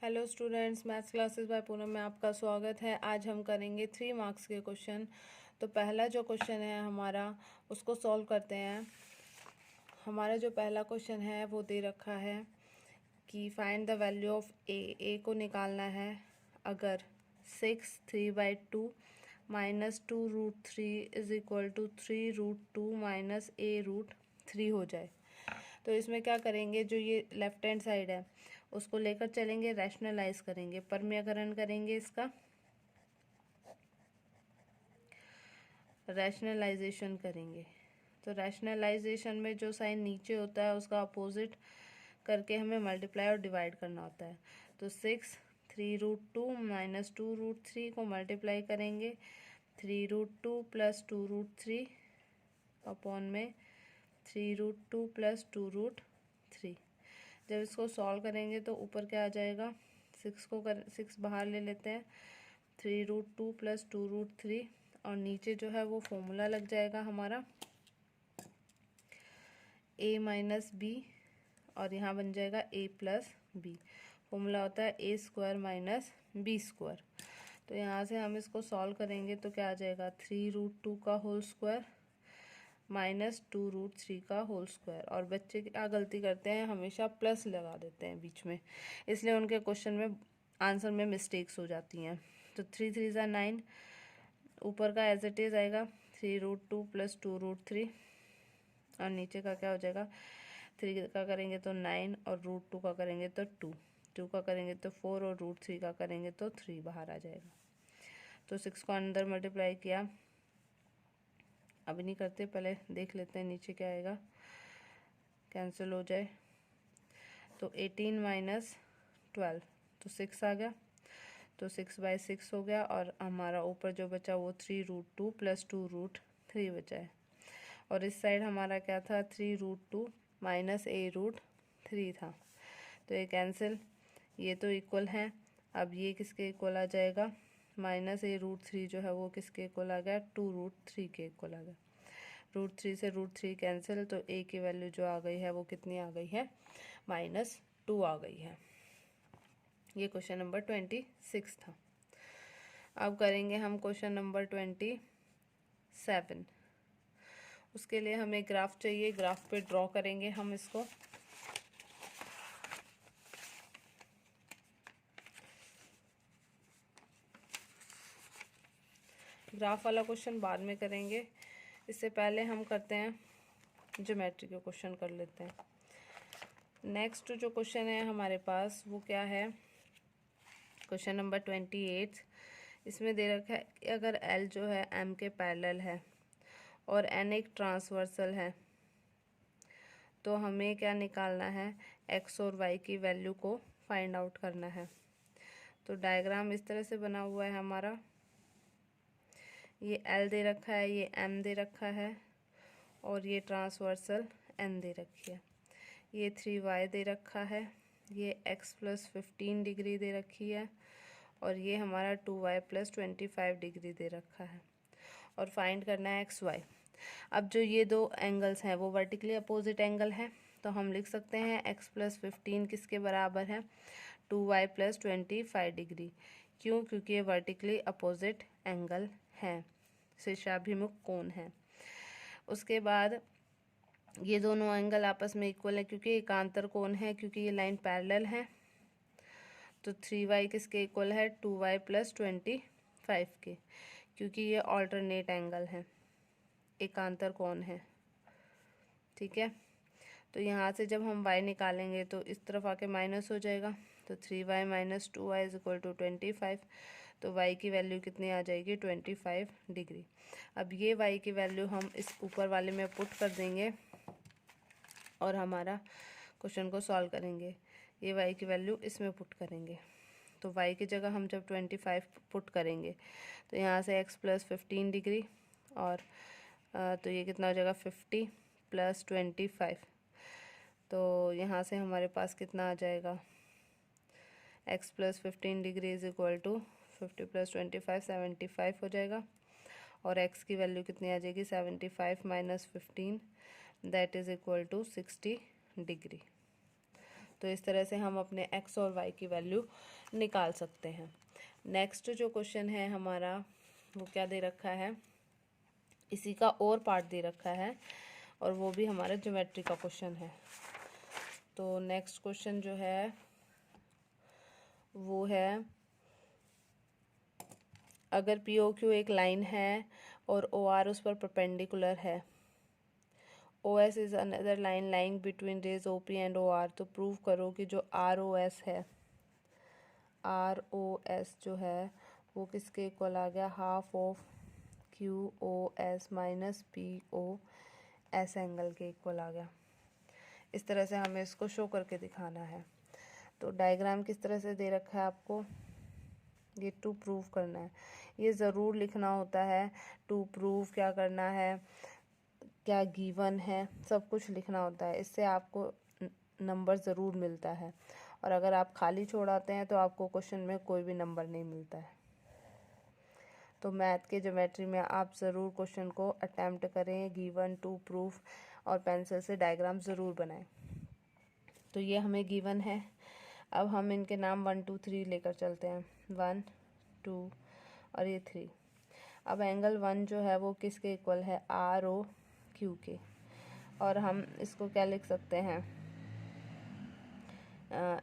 Hello students, maths classes bye Poonam में आपका स्वागत है। आज हम करेंगे 3 मार्क्स के क्वेश्चन। तो पहला जो क्वेश्चन है हमारा, उसको सॉल्व करते हैं। हमारा जो पहला क्वेश्चन है वो दे रखा है कि फाइंड द वैल्यू ऑफ ए को निकालना है अगर 6 3/2 -2√3 इज इक्वल टू 3√2 -a√3 हो जाए। तो इसमें क्या करेंगे, जो ये लेफ्ट हैंड साइड है उसको लेकर चलेंगे, रैशनलाइज करेंगे, परम्यकरण करेंगे, इसका रैशनलाइजेशन करेंगे। तो रैशनलाइजेशन में जो साइन नीचे होता है उसका अपोजिट करके हमें मल्टीप्लाई और डिवाइड करना होता है। तो 6 3√2 -2√3 को मल्टीप्लाई करेंगे 3√2 + 2√3 अपॉन में 3√2 + 2√3। जब इसको सॉल्व करेंगे तो ऊपर क्या आ जाएगा, 6 बाहर ले लेते हैं, 3√2 + 2√3 और नीचे जो है वो फॉर्मूला लग जाएगा हमारा a - b और यहाँ बन जाएगा a + b। फॉर्मूला होता है a² - b²। तो यहाँ से हम इसको सॉल्व करेंगे तो क्या आ जाएगा, 3√2 का होल स्क्वायर -2√3 का होल स्क्वायर। और बच्चे क्या गलती करते हैं, हमेशा प्लस लगा देते हैं बीच में, इसलिए उनके क्वेश्चन में आंसर में मिस्टेक्स हो जाती हैं। तो 3 3 ज़ा 9, ऊपर का एज इट इज़ आएगा 3√2 + 2√3 और नीचे का क्या हो जाएगा, 3 का करेंगे तो 9 और √2 का करेंगे तो 2 का करेंगे तो 4 और √3 का करेंगे तो 3 बाहर आ जाएगा। तो 6 को अंदर मल्टीप्लाई किया, अभी नहीं करते, पहले देख लेते हैं नीचे क्या आएगा, कैंसिल हो जाए। तो 18 - 12 तो 6 आ गया, तो 6/6 हो गया और हमारा ऊपर जो बचा वो 3√2 + 2√3 बचा है। और इस साइड हमारा क्या था, 3√2 - a√3 था। तो ये कैंसिल, ये तो इक्वल है। अब ये किसके इक्वल आ जाएगा, -a√3 जो है वो किसके इक्वल आ गया, 2√3 के इक्वल आ गया। √3 से √3 कैंसिल, तो a की वैल्यू जो आ गई है वो कितनी आ गई है, -2 आ गई है। ये क्वेश्चन नंबर 26 था। अब करेंगे हम क्वेश्चन नंबर 27। उसके लिए हमें ग्राफ चाहिए, ग्राफ पे ड्रॉ करेंगे हम इसको। ग्राफ वाला क्वेश्चन बाद में करेंगे, इससे पहले हम करते हैं ज्योमेट्री के क्वेश्चन कर लेते हैं। नेक्स्ट जो क्वेश्चन है हमारे पास वो क्या है, क्वेश्चन नंबर 28। इसमें दे रखा है कि अगर L जो है M के पैरेलल है और N एक ट्रांसवर्सल है तो हमें क्या निकालना है, x और y की वैल्यू को फाइंड आउट करना है। तो डायग्राम इस तरह से बना हुआ है हमारा, ये L दे रखा है, ये M दे रखा है और ये ट्रांसवर्सल N दे रखी है। ये 3y दे रखा है, ये x + 15 डिग्री दे रखी है और ये हमारा 2y + 25 डिग्री दे रखा है। और फाइंड करना है xy। अब जो ये दो एंगल्स हैं वो वर्टिकली अपोजिट एंगल है, तो हम लिख सकते हैं x + 15 किसके बराबर है, 2y + 25 डिग्री। क्यों, क्योंकि ये वर्टिकली अपोजिट एंगल है, शीर्षाभिमुख कोण है। उसके बाद ये दोनों एंगल आपस में इक्वल है क्योंकि एकांतर कोण है, क्योंकि ये लाइन पैरेलल है। तो 3y किसके इक्वल है, 2y + 25 के, क्योंकि ये ऑल्टरनेट एंगल है, एकांतर कोण है। ठीक है, तो यहाँ से जब हम y निकालेंगे तो इस तरफ आके माइनस हो जाएगा, तो 3y - 2y = 25। तो y की वैल्यू कितनी आ जाएगी, 25 डिग्री। अब ये y की वैल्यू हम इस ऊपर वाले में पुट कर देंगे और हमारा क्वेश्चन को सॉल्व करेंगे। ये y की वैल्यू इसमें पुट करेंगे, तो y की जगह हम जब 25 पुट करेंगे तो यहाँ से x + 15 डिग्री और तो ये कितना हो जाएगा, 50 + 25। तो यहाँ से हमारे पास कितना आ जाएगा, x + 15 डिग्री = 50 + 25 75 हो जाएगा। और x की वैल्यू कितनी आ जाएगी, 75 - 15 that is equal to 60 degree. तो इस तरह से हम अपने x और y की वैल्यू निकाल सकते हैं। नेक्स्ट जो क्वेश्चन है हमारा वो क्या दे रखा है, इसी का और पार्ट दे रखा है और वो भी हमारा ज्योमेट्री का क्वेश्चन है। तो नेक्स्ट क्वेश्चन जो है वो है, अगर पी ओ क्यू एक लाइन है और ओ आर उस पर परपेंडिकुलर है, O S is another line lying between rays O P and O R, तो प्रूव करो कि जो आर ओ एस है, आर ओ एस जो है वो किसके इक्वल आ गया, half of Q O S minus P O S angle के इक्वल आ गया। इस तरह से हमें इसको शो करके दिखाना है। तो डायग्राम किस तरह से दे रखा है आपको, ये टू प्रूव करना है, ये ज़रूर लिखना होता है। टू प्रूव क्या करना है, क्या गिवन है, सब कुछ लिखना होता है, इससे आपको नंबर ज़रूर मिलता है। और अगर आप खाली छोड़ाते हैं तो आपको क्वेश्चन में कोई भी नंबर नहीं मिलता है। तो मैथ के ज्योमेट्री में आप ज़रूर क्वेश्चन को अटैम्प्ट करें, गिवन, टू प्रूफ, और पेंसिल से डायग्राम ज़रूर बनाएं। तो ये हमें गिवन है। अब हम इनके नाम 1 2 3 लेकर चलते हैं, 1 2 और ये 3। अब एंगल 1 जो है वो किसके इक्वल है, आर ओ क्यू के, और हम इसको क्या लिख सकते हैं,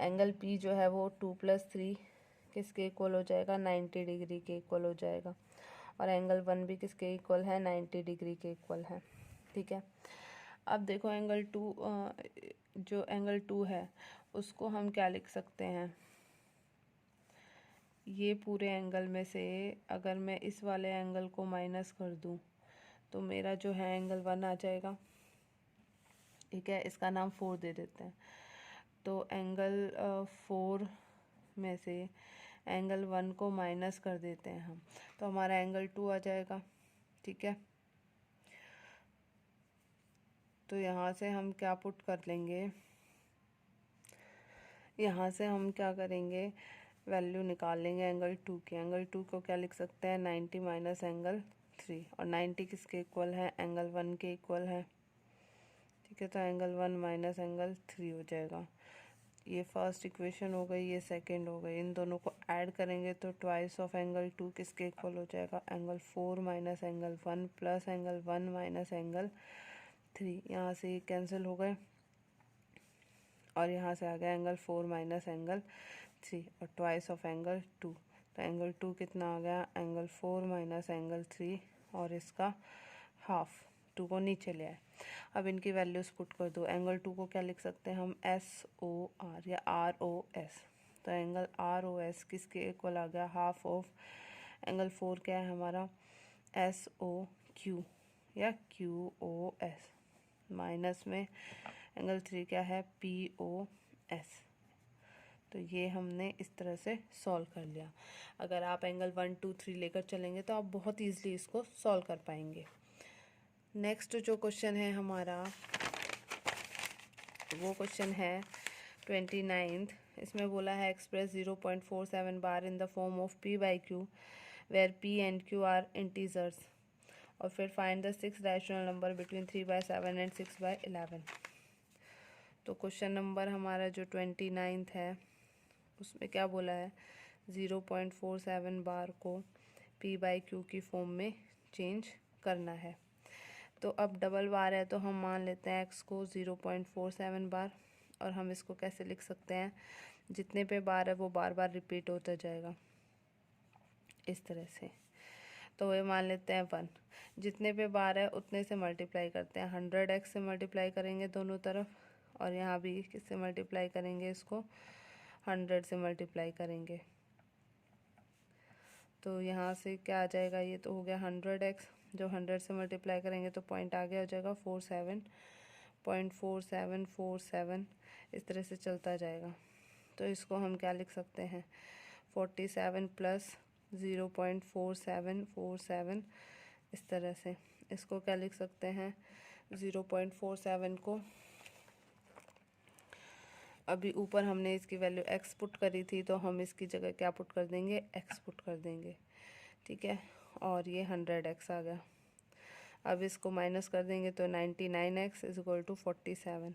एंगल पी जो है वो 2 + 3 किसके इक्वल हो जाएगा, 90 डिग्री के इक्वल हो जाएगा। और एंगल 1 भी किसके इक्वल है, 90 डिग्री के इक्वल है। ठीक है। अब देखो एंगल 2, जो एंगल 2 है उसको हम क्या लिख सकते हैं, ये पूरे एंगल में से अगर मैं इस वाले एंगल को माइनस कर दूं तो मेरा जो है एंगल 1 आ जाएगा। ठीक है, इसका नाम 4 दे देते हैं। तो एंगल 4 में से एंगल 1 को माइनस कर देते हैं हम, तो हमारा एंगल 2 आ जाएगा। ठीक है, तो यहाँ से हम क्या पुट कर लेंगे, यहाँ से हम क्या करेंगे, वैल्यू निकाल लेंगे एंगल 2 की। एंगल 2 को क्या लिख सकते हैं, 90 माइनस एंगल 3, और 90 किसके इक्वल है, एंगल 1 के इक्वल है। ठीक है, तो एंगल 1 माइनस एंगल 3 हो जाएगा। ये फर्स्ट इक्वेशन हो गई, ये सेकंड हो गई। इन दोनों को ऐड करेंगे तो ट्वाइस ऑफ एंगल 2 किसके इक्वल हो जाएगा, angle 4 minus angle 1 plus angle 1 minus angle 3। यहाँ से ये कैंसिल हो गए और यहाँ से आ गया एंगल 4 माइनस एंगल 3 और ट्वाइस ऑफ एंगल 2। तो एंगल 2 कितना आ गया, एंगल 4 माइनस एंगल 3 और इसका हाफ, 2 को नीचे ले आए। अब इनकी वैल्यूज पुट कर दो। एंगल 2 को क्या लिख सकते हैं हम, एस ओ आर या आर ओ एस। तो एंगल आर ओ एस किसके इक्वल आ गया, हाफ ऑफ एंगल 4 क्या है हमारा, एस ओ क्यू या क्यू ओ एस, माइनस में एंगल 3 क्या है, पी ओ एस। तो ये हमने इस तरह से सॉल्व कर लिया। अगर आप एंगल 1 2 3 लेकर चलेंगे तो आप बहुत ईजिली इसको सॉल्व कर पाएंगे। नेक्स्ट जो क्वेश्चन है हमारा वो क्वेश्चन है 29th। इसमें बोला है express 0.47 bar in the form of p by q where p and q are integers, और फिर find the 6 rational number between 3/7 and 6/11। तो क्वेश्चन नंबर हमारा जो 29th है उसमें क्या बोला है, 0.47 बार को p बाई क्यू की फॉर्म में चेंज करना है। तो अब डबल बार है तो हम मान लेते हैं x को 0.47 बार, और हम इसको कैसे लिख सकते हैं, जितने पे बार है वो बार बार रिपीट होता जाएगा इस तरह से। तो ये मान लेते हैं 1, जितने पे बार है उतने से मल्टीप्लाई करते हैं, 100x से मल्टीप्लाई करेंगे दोनों तरफ, और यहाँ भी किससे मल्टीप्लाई करेंगे, इसको 100 से मल्टीप्लाई करेंगे। तो यहाँ से क्या आ जाएगा, ये तो हो गया 100x, जो 100 से मल्टीप्लाई करेंगे तो पॉइंट आगे हो जाएगा 47.4747, इस तरह से चलता जाएगा। तो इसको हम क्या लिख सकते हैं, 47 प्लस 0.4747, इस तरह से इसको क्या लिख सकते हैं, 0.47 को अभी ऊपर हमने इसकी वैल्यू x पुट करी थी तो हम इसकी जगह क्या पुट कर देंगे, x पुट कर देंगे। ठीक है, और ये 100x आ गया। अब इसको माइनस कर देंगे तो 99x इज इक्वल टू 47।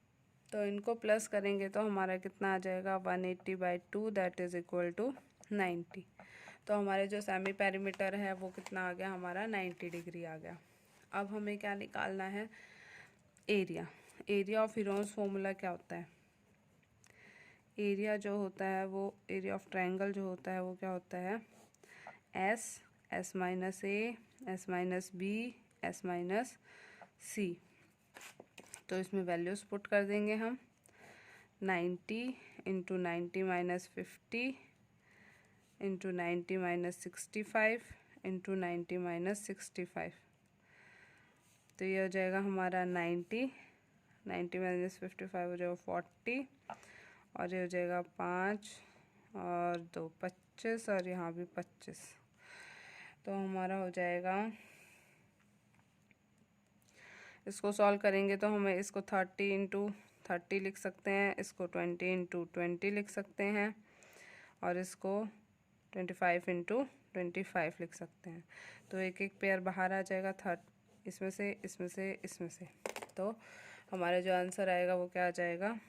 तो इनको प्लस करेंगे तो हमारा कितना आ जाएगा 180/2 दैट इज़ इक्वल टू 90। तो हमारे जो सेमी पेरीमीटर है वो कितना आ गया हमारा 90 डिग्री आ गया। अब हमें क्या निकालना है, area. Area of Heron's formula क्या होता है, एरिया जो होता है वो एरिया ऑफ ट्रायंगल जो होता है वो क्या होता है, S, S minus A, S minus B, S minus C. तो इसमें वैल्यूज़ पुट कर देंगे हम, 90 into 90 minus 50 into 90 minus 65 into 90 minus 65। तो ये हो जाएगा हमारा 90 माइनस 55 हो जाएगा 40 और ये हो जाएगा 5 और 2 25 और यहाँ भी 25। तो हमारा हो जाएगा, इसको सॉल्व करेंगे तो हमें इसको 30 इंटू 30 लिख सकते हैं, इसको 20 इंटू 20 लिख सकते हैं और इसको 25 इंटू 25 लिख सकते हैं। तो एक एक पेयर बाहर आ जाएगा, इसमें से इसमें से इसमें से। तो हमारा जो आंसर आएगा वो क्या आ जाएगा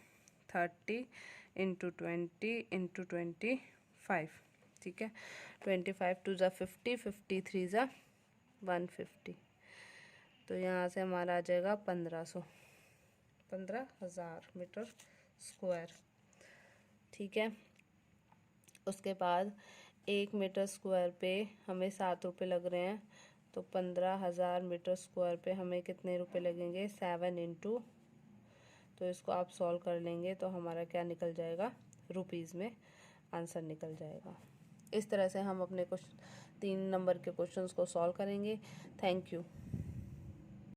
30 इंटू 20 इंटू 25। ठीक है, 25 2 ज़ा 50, 53 ज़ा 150। तो यहाँ से हमारा आ जाएगा 15,000 मीटर स्क्वायर। ठीक है, उसके बाद 1 मीटर स्क्वायर पे हमें 7 रुपये लग रहे हैं, तो 15,000 मीटर स्क्वायर पे हमें कितने रुपए लगेंगे 7 इंटू, तो इसको आप सॉल्व कर लेंगे तो हमारा क्या निकल जाएगा, रुपीज़ में आंसर निकल जाएगा। इस तरह से हम अपने 3 नंबर के क्वेश्चंस को सॉल्व करेंगे। Thank you.